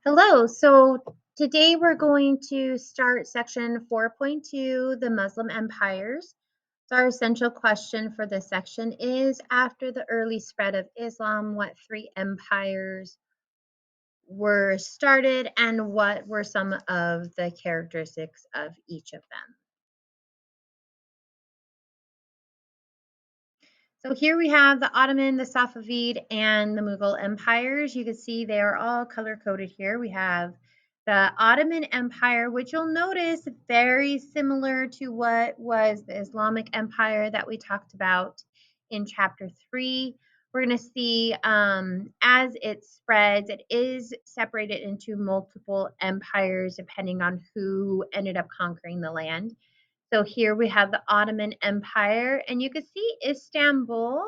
Hello, so today we're going to start section 4.2, the Muslim empires. So our essential question for this section is, after the early spread of Islam, what three empires were started and what were some of the characteristics of each of them? So here we have the Ottoman, the Safavid, and the Mughal empires. You can see they are all color-coded here. We have the Ottoman Empire, which you'll notice very similar to what was the Islamic Empire that we talked about in chapter 3. We're going to see as it spreads, it is separated into multiple empires depending on who ended up conquering the land. So here we have the Ottoman Empire, and you can see Istanbul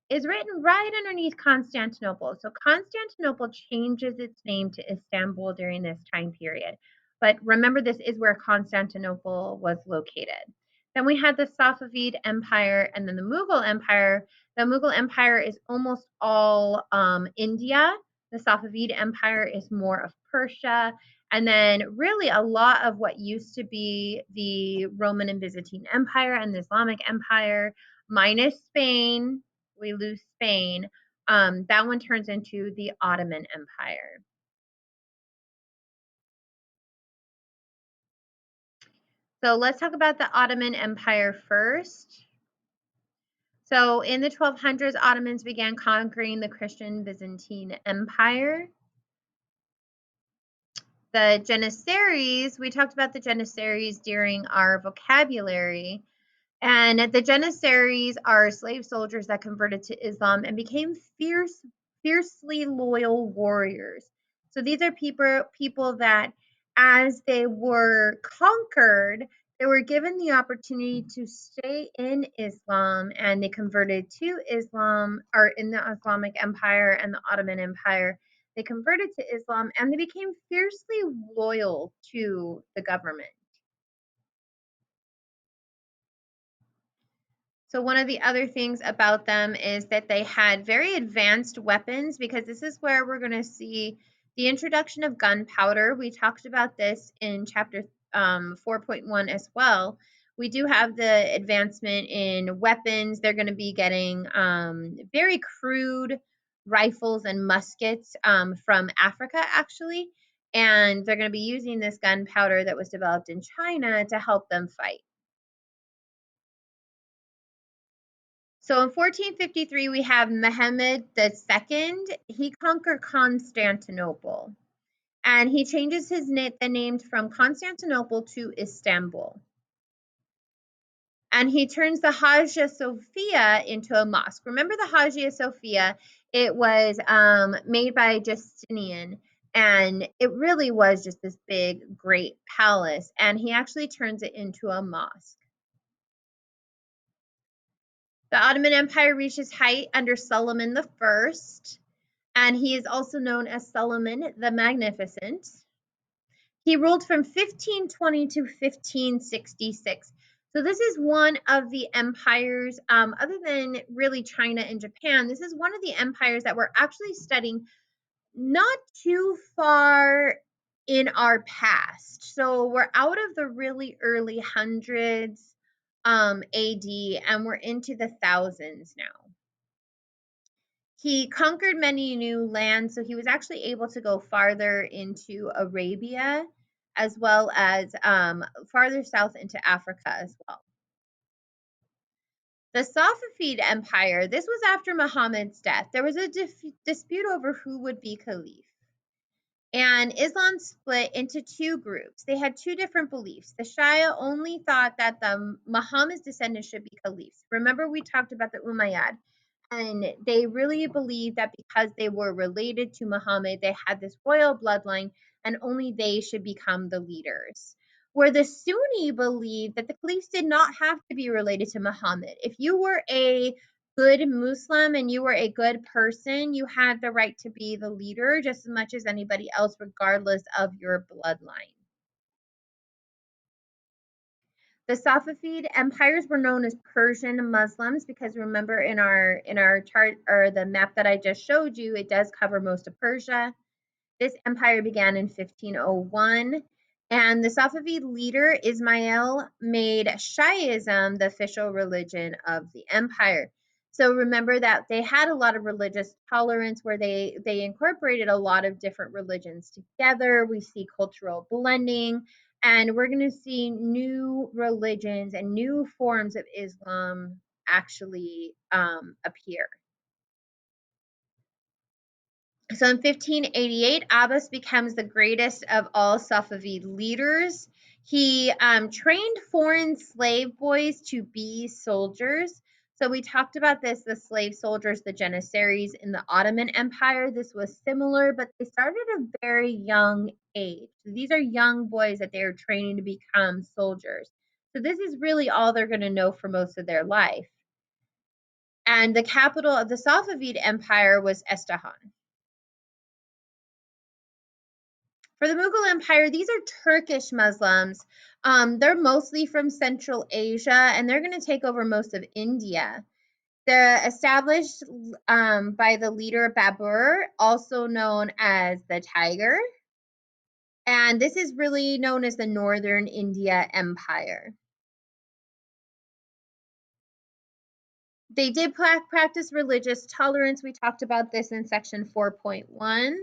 is written right underneath Constantinople. So Constantinople changes its name to Istanbul during this time period. But remember, this is where Constantinople was located. Then we had the Safavid Empire and then the Mughal Empire. The Mughal Empire is almost all India. The Safavid Empire is more of Persia. And then really a lot of what used to be the Roman and Byzantine Empire and the Islamic Empire, minus Spain, we lose Spain, that one turns into the Ottoman Empire. So let's talk about the Ottoman Empire first. So in the 1200s, Ottomans began conquering the Christian Byzantine Empire. The Janissaries, we talked about the Janissaries during our vocabulary. And the Janissaries are slave soldiers that converted to Islam and became fiercely loyal warriors. So these are people that, as they were conquered, they were given the opportunity to stay in Islam, and they converted to Islam, or in the Islamic Empire and the Ottoman Empire. They converted to Islam and they became fiercely loyal to the government. So one of the other things about them is that they had very advanced weapons, because this is where we're going to see the introduction of gunpowder. We talked about this in chapter 4.1 as well. We do have the advancement in weapons. They're going to be getting very crude rifles and muskets from Africa, actually. And they're going to be using this gunpowder that was developed in China to help them fight. So in 1453, we have Mehmed II. He conquered Constantinople, and he changes the name from Constantinople to Istanbul. And he turns the Hagia Sophia into a mosque. Remember the Hagia Sophia? It was made by Justinian, and it really was just this big, great palace. And he actually turns it into a mosque. The Ottoman Empire reached its height under Suleiman I, and he is also known as Suleiman the Magnificent. He ruled from 1520 to 1566. So this is one of the empires, other than really China and Japan, this is one of the empires that we're actually studying not too far in our past. So we're out of the really early hundreds AD, and we're into the thousands now. He conquered many new lands, so he was actually able to go farther into Arabia, as well as farther south into Africa as well. The Safavid Empire, this was after Muhammad's death. There was a dispute over who would be caliph. And Islam split into two groups. They had two different beliefs. The Shia only thought that the Muhammad's descendants should be caliphs. Remember, we talked about the Umayyad, and they really believed that because they were related to Muhammad, they had this royal bloodline, and only they should become the leaders. Where the Sunni believed that the caliphs did not have to be related to Muhammad. If you were a good Muslim and you were a good person, you had the right to be the leader just as much as anybody else, regardless of your bloodline. The Safavid empires were known as Persian Muslims because remember in our chart, or the map that I just showed you, it does cover most of Persia. This empire began in 1501, and the Safavid leader Ismail made Shiaism the official religion of the empire. So remember that they had a lot of religious tolerance where they incorporated a lot of different religions together. We see cultural blending, and we're going to see new religions and new forms of Islam actually appear. So in 1588, Abbas becomes the greatest of all Safavid leaders. He trained foreign slave boys to be soldiers. So we talked about this, the slave soldiers, the Janissaries in the Ottoman Empire. This was similar, but they started at a very young age. So these are young boys that they are training to become soldiers. So this is really all they're going to know for most of their life. And the capital of the Safavid Empire was Isfahan. For the Mughal Empire, these are Turkish Muslims. They're mostly from Central Asia, and they're going to take over most of India. They're established by the leader Babur, also known as the Tiger. And this is really known as the Northern India Empire. They did practice religious tolerance. We talked about this in section 4.1.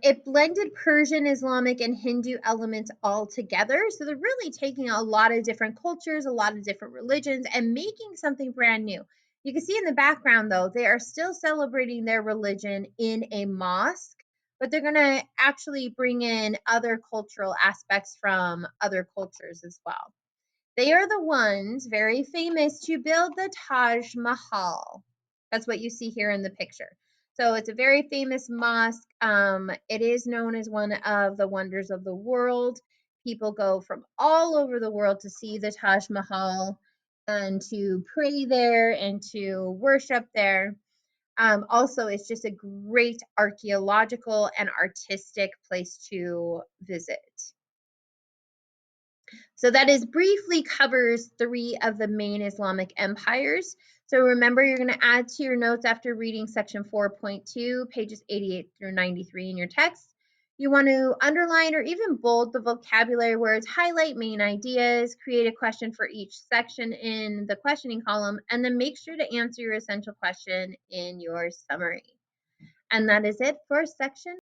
It blended Persian, Islamic, and Hindu elements all together. So they're really taking a lot of different cultures, a lot of different religions, and making something brand new. You can see in the background, though, they are still celebrating their religion in a mosque, but they're going to actually bring in other cultural aspects from other cultures as well. They are the ones very famous to build the Taj Mahal. That's what you see here in the picture. So it's a very famous mosque. It is known as one of the wonders of the world. People go from all over the world to see the Taj Mahal and to pray there and to worship there. Also, it's just a great archaeological and artistic place to visit. So that is briefly covers 3 of the main Islamic empires. So remember, you're going to add to your notes after reading section 4.2, pages 88 through 93 in your text. You want to underline or even bold the vocabulary words, highlight main ideas, create a question for each section in the questioning column, and then make sure to answer your essential question in your summary. And that is it for section